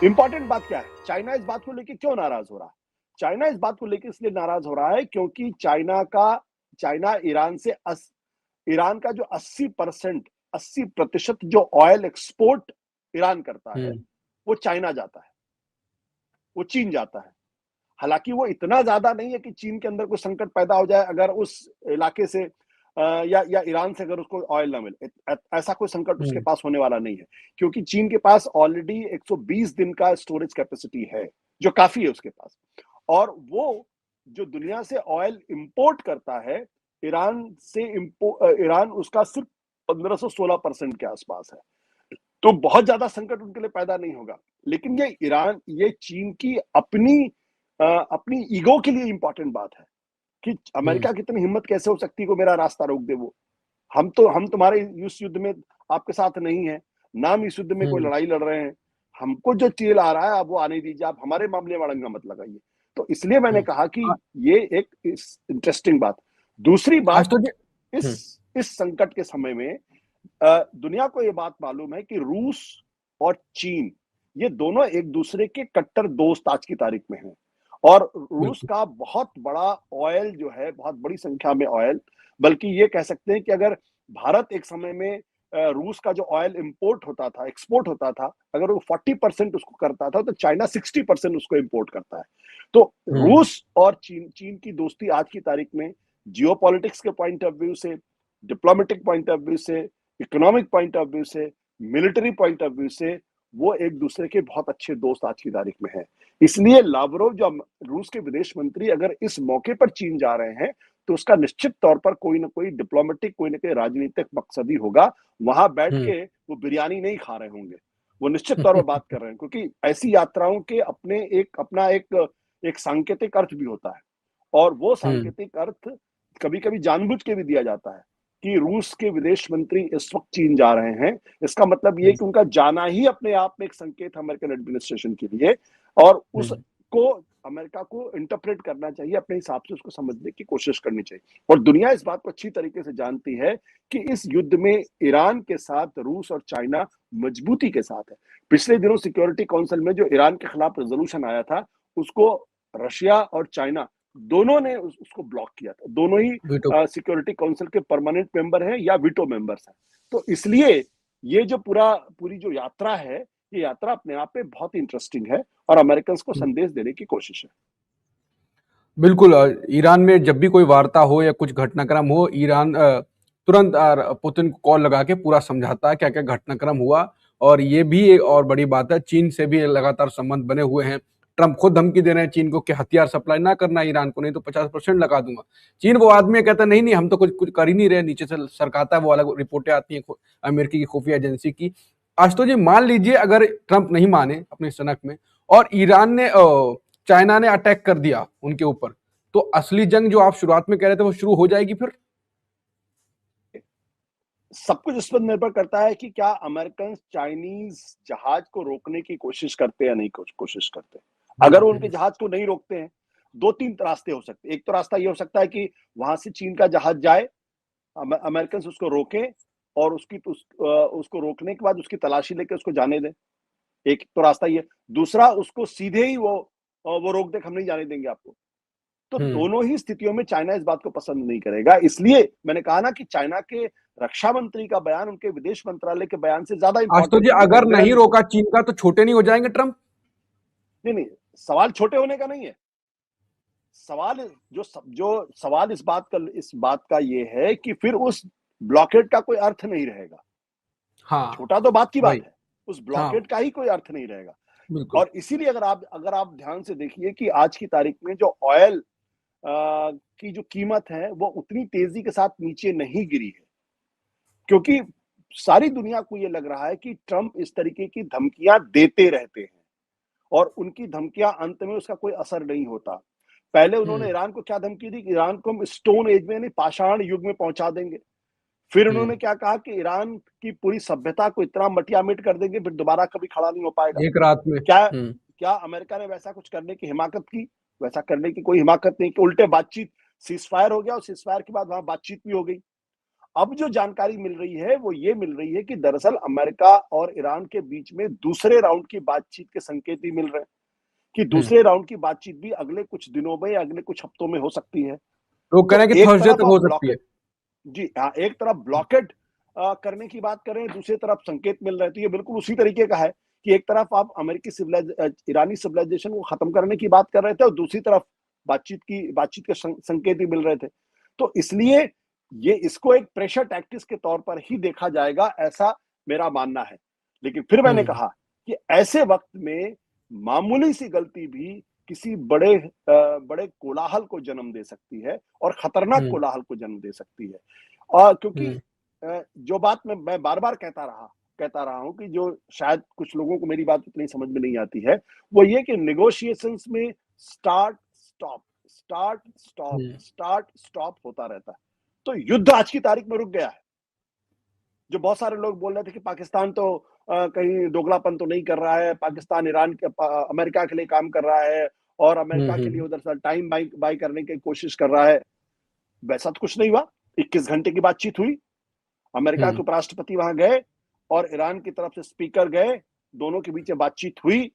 Important बात क्या है? चाइना इस बात को लेके क्यों नाराज हो रहा है? चाइना इस बात को लेके इसलिए नाराज हो रहा है क्योंकि चाइना ईरान का जो 80% जो ऑयल एक्सपोर्ट ईरान करता है, हम्म। वो चाइना जाता है, वो चीन जाता है। हालांकि वो इतना ज्यादा नहीं है कि चीन के अंदर कोई संकट पैदा हो जाए अगर उस इलाके से या ईरान से अगर उसको ऑयल ना मिले। ऐसा कोई संकट उसके हम्म। पास होने वाला नहीं है, क्योंकि चीन के पास ऑलरेडी 120 दिन का स्टोरेज कैपेसिटी है, जो काफी है उसके पास। और वो जो दुनिया से ऑयल इंपोर्ट करता है, ईरान उसका सिर्फ 15 से 16% के आसपास है। तो बहुत ज्यादा संकट उनके लिए पैदा नहीं होगा। लेकिन ये चीन की अपनी ईगो के लिए इंपॉर्टेंट बात है कि हम्म। अमेरिका की इतनी हिम्मत कैसे हो सकती है को मेरा रास्ता रोक दे वो। हम तुम्हारे इस युद्ध में आपके साथ नहीं है, ना हम इस युद्ध में कोई हम्म। लड़ाई लड़ रहे हैं। हमको जो तेल आ रहा है आप वो आने दीजिए, आप हमारे मामले में अड़ंगा मत लगाइए। तो इसलिए मैंने हम्म। कहा कि आ- ये एक इंटरेस्टिंग बात। दूसरी बात, आशुतोष जी। इस हम्म। इस संकट के समय में दुनिया को ये बात मालूम है कि रूस और चीन, ये दोनों एक दूसरे के कट्टर दोस्त आज की तारीख में हैं। और रूस बिल्कुल। का बहुत बड़ा ऑयल जो है, बहुत बड़ी संख्या में ऑयल, बल्कि ये कह सकते हैं कि अगर भारत एक समय में रूस का जो ऑयल इंपोर्ट होता था, एक्सपोर्ट होता था, अगर वो 40% उसको करता था, तो चाइना 60% उसको इंपोर्ट करता है। तो हम्म। रूस और चीन की दोस्ती आज की तारीख में जियो पॉलिटिक्स के पॉइंट ऑफ व्यू से, डिप्लोमेटिक पॉइंट ऑफ व्यू से, इकोनॉमिक पॉइंट ऑफ व्यू से, मिलिट्री पॉइंट ऑफ व्यू से, वो एक दूसरे के बहुत अच्छे दोस्त आज की तारीख में है। इसलिए लावरोव जो रूस के विदेश मंत्री अगर इस मौके पर चीन जा रहे हैं, तो उसका निश्चित तौर पर कोई ना कोई डिप्लोमेटिक, कोई ना कोई राजनीतिक मकसद ही होगा। वहां बैठ हम्म। के वो बिरयानी नहीं खा रहे होंगे, वो निश्चित तौर पर बात कर रहे हैं, क्योंकि ऐसी यात्राओं के अपना एक सांकेतिक अर्थ भी होता है। और वो हम्म। सांकेतिक अर्थ कभी कभी जानबूझ के भी दिया जाता है कि रूस के विदेश मंत्री इस वक्त चीन जा रहे हैं। इसका मतलब ये कि उनका जाना ही अपने आप में एक संकेत अमेरिकन एडमिनिस्ट्रेशन के लिए, और हम्म। उसको अमेरिका को इंटरप्रेट करना चाहिए, अपने हिसाब से उसको समझने की कोशिश करनी चाहिए। और दुनिया इस बात को अच्छी तरीके से जानती है कि इस युद्ध में ईरान के साथ रूस और चाइना मजबूती के साथ है। पिछले दिनों सिक्योरिटी काउंसिल में जो ईरान के खिलाफ रेजोल्यूशन आया था, उसको रशिया और चाइना दोनों ने उसको ब्लॉक किया था। दोनों ही वीटो। सिक्योरिटी काउंसिल के परमानेंट मेंबर हैं या वीटो मेंबर्स हैं। तो इसलिए ये जो पूरी जो यात्रा है, ये यात्रा अपने आप में बहुत इंटरेस्टिंग है और अमेरिकन को संदेश देने की कोशिश है। बिल्कुल। ईरान में जब भी कोई वार्ता हो या कुछ घटनाक्रम हो, ईरान तुरंत पुतिन को कॉल लगा के पूरा समझाता है क्या क्या घटनाक्रम हुआ। और ये भी एक और बड़ी बात है, चीन से भी लगातार संबंध बने हुए हैं। ट्रंप खुद धमकी दे रहे हैं चीन को कि हथियार सप्लाई ना करना ईरान को, नहीं तो 50% लगा दूंगा। चीन वो आदमी है, कहता नहीं नहीं हम तो कुछ कुछ कर ही नहीं रहे, नीचे से सरकाता है, वो अलग रिपोर्टें आती हैं अमेरिकी की खुफिया एजेंसी की। आशुतोष जी, मान लीजिए अगर ट्रंप नहीं माने अपनी सनक में और ईरान ने चाइना ने अटैक कर दिया उनके ऊपर, तो असली जंग जो आप शुरुआत में कह रहे थे वो शुरू हो जाएगी फिर। सब कुछ इस पर निर्भर करता है कि क्या अमेरिकन चाइनीज जहाज को रोकने की कोशिश करते हैं या नहीं कोशिश करते। अगर वो उनके जहाज को नहीं रोकते हैं, दो तीन रास्ते हो सकते हैं। एक तो रास्ता ये हो सकता है कि वहां से चीन का जहाज जाए, अमेरिकन उसको रोके, और उसको रोकने के बाद उसकी तलाशी लेके उसको जाने दें। एक तो रास्ता ये। दूसरा, उसको सीधे ही वो रोक दे, हम नहीं जाने देंगे आपको। तो हम्म। दोनों ही स्थितियों में चाइना इस बात को पसंद नहीं करेगा। इसलिए मैंने कहा ना कि चाइना के रक्षा मंत्री का बयान उनके विदेश मंत्रालय के बयान से ज्यादा आशुतोष इंपॉर्टेंट जी, है। अगर नहीं रोका चीन का तो छोटे नहीं हो जाएंगे ट्रंप। नहीं नहीं, सवाल छोटे होने का नहीं है। सवाल जो सवाल इस बात का ये है कि फिर उस ब्लॉकेड का कोई अर्थ नहीं रहेगा। हाँ। छोटा तो बात की वही। बात है, उस हाँ। ब्लॉकेड का ही कोई अर्थ नहीं रहेगा। बिल्कुल। और इसीलिए अगर आप ध्यान से देखिए कि आज की तारीख में जो ऑयल की जो कीमत है, वो उतनी तेजी के साथ नीचे नहीं गिरी है, क्योंकि सारी दुनिया को ये लग रहा है कि ट्रंप इस तरीके की धमकियां देते रहते हैं और उनकी धमकियां अंत में उसका कोई असर नहीं होता। पहले उन्होंने हम्म। ईरान को क्या धमकी दी कि ईरान को हम स्टोन एज में, नहीं, पाषाण युग में पहुंचा देंगे। फिर उन्होंने हम्म। क्या कहा कि ईरान की पूरी सभ्यता को इतना मटियामिट कर देंगे फिर दोबारा कभी खड़ा नहीं हो पाएगा। एक रात में। क्या हम्म। क्या अमेरिका ने वैसा कुछ करने की हिमाकत की? वैसा करने की कोई हिमाकत नहीं कि उल्टे बातचीत, सीज फायर हो गया और सीज फायर के बाद वहां बातचीत भी हो गई। अब जो जानकारी मिल रही है वो ये मिल रही है कि दरअसल अमेरिका और ईरान के बीच में दूसरे राउंड की बातचीत के संकेत भी मिल रहे हैं कि दूसरे राउंड की बातचीत भी अगले कुछ दिनों में, अगले कुछ हफ्तों में हो सकती है। लोग कह रहे हैं कि एक थर्सडे तरफ तक आप हो सकती है। ब्लॉकेट जी हाँ, एक तरफ ब्लॉकेट करने की बात करें, दूसरी तरफ संकेत मिल रहे हैं, तो ये बिल्कुल उसी तरीके का है कि एक तरफ आप ईरानी सिविलाइजेशन को खत्म करने की बात कर रहे थे और दूसरी तरफ बातचीत के संकेत भी मिल रहे थे। तो इसलिए ये इसको एक प्रेशर टैक्टिक्स के तौर पर ही देखा जाएगा, ऐसा मेरा मानना है। लेकिन फिर मैंने कहा कि ऐसे वक्त में मामूली सी गलती भी किसी बड़े कोलाहल को जन्म दे सकती है और खतरनाक कोलाहल को जन्म दे सकती है। और क्योंकि जो बात मैं बार-बार कहता रहा हूं कि जो शायद कुछ लोगों को मेरी बात इतनी समझ में नहीं आती है, वो ये कि नेगोशिएशंस में स्टार्ट स्टॉप होता रहता है। तो युद्ध आज की तारीख में रुक गया है। जो बहुत सारे लोग बोल रहे थे कि पाकिस्तान तो कहीं दोगलापन तो नहीं कर रहा है, पाकिस्तान अमेरिका के लिए काम कर रहा है और अमेरिका के लिए उधर से टाइम बाय करने की कोशिश कर रहा है। वैसा तो कुछ नहीं हुआ। 21 घंटे की बातचीत हुई, अमेरिका के उपराष्ट्रपति वहां गए और ईरान की तरफ से स्पीकर गए, दोनों के बीच बातचीत हुई।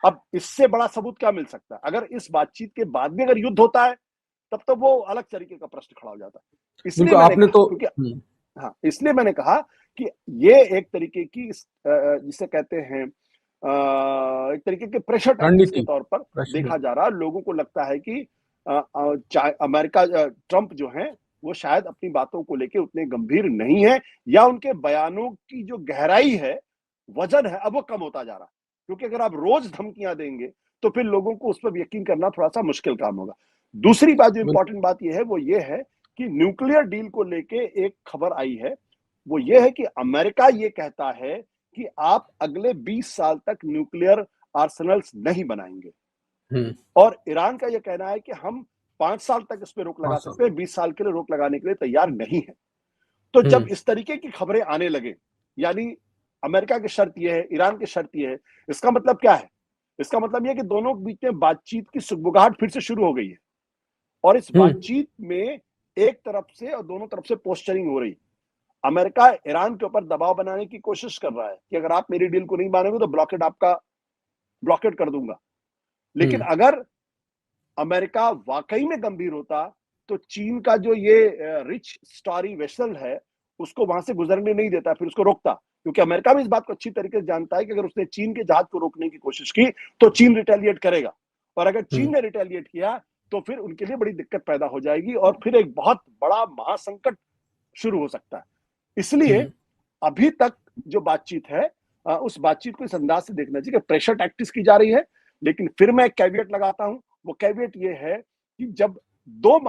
अब इससे बड़ा सबूत क्या मिल सकता है? अगर इस बातचीत के बाद भी अगर युद्ध होता है, तब तो वो अलग तरीके का प्रश्न खड़ा हो जाता है। इसलिए मैंने कहा कि ये एक तरीके की जिसे कहते हैं एक तरीके के प्रेशर टैक्टिक्स के तौर पर देखा जा रहा है। लोगों को लगता है कि अमेरिका ट्रंप जो है वो शायद अपनी बातों को लेके उतने गंभीर नहीं है, या उनके बयानों की जो गहराई है, वजन है, अब वो कम होता जा रहा है। क्योंकि अगर आप रोज धमकियां देंगे तो फिर लोगों को उस पर यकीन करना थोड़ा सा मुश्किल काम होगा। दूसरी बात जो इंपॉर्टेंट बात यह है वो ये है कि न्यूक्लियर डील को लेके एक खबर आई है। वो ये है कि अमेरिका ये कहता है कि आप अगले 20 साल तक न्यूक्लियर आर्सेनल्स नहीं बनाएंगे, और ईरान का ये कहना है कि हम 5 साल तक इस पे रोक लगा सकते हैं, 20 साल के लिए रोक लगाने के लिए तैयार नहीं है। तो जब इस तरीके की खबरें आने लगे, यानी अमेरिका की शर्त यह है, ईरान की शर्त यह है, इसका मतलब क्या है? इसका मतलब यह कि दोनों के बीच में बातचीत की सुगबुगाहट फिर से शुरू हो गई है, और इस बातचीत में एक तरफ से और दोनों तरफ से पोस्चरिंग हो रही। अमेरिका ईरान के ऊपर दबाव बनाने की कोशिश कर रहा है कि अगर आप मेरी डील को नहीं मानोगे तो ब्लॉकेट कर दूंगा। लेकिन अगर अमेरिका वाकई में गंभीर होता तो चीन का जो ये रिच स्टारी वेसल है उसको वहां से गुजरने नहीं देता, फिर उसको रोकता। क्योंकि अमेरिका भी इस बात को अच्छी तरीके से जानता है कि अगर उसने चीन के जहाज को रोकने की कोशिश की तो चीन रिटेलिएट करेगा, और अगर चीन ने रिटेलिएट किया तो फिर उनके लिए बड़ी दिक्कत पैदा हो जाएगी और फिर एक बहुत बड़ा महासंकट शुरू हो सकता है। इसलिए अभी तक जो बातचीत है उस बातचीत को इस अंदाज से देखना चाहिए कि प्रेशर टैक्टिक्स की जा रही है। लेकिन फिर मैं एक कैविएट लगाता हूं, वो कैविएट ये है कि जब दो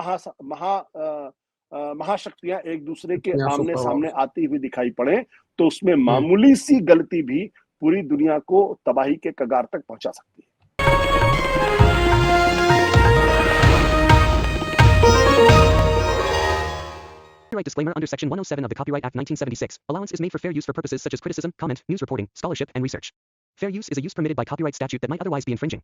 महाशक्तियां एक दूसरे के आमने सामने आती हुई दिखाई पड़े तो उसमें मामूली सी गलती भी पूरी दुनिया को तबाही के कगार तक पहुंचा सकती है। Copyright disclaimer under Section 107 of the Copyright Act 1976. Allowance is made for fair use for purposes such as criticism, comment, news reporting, scholarship, and research. Fair use is a use permitted by copyright statute that might otherwise be infringing.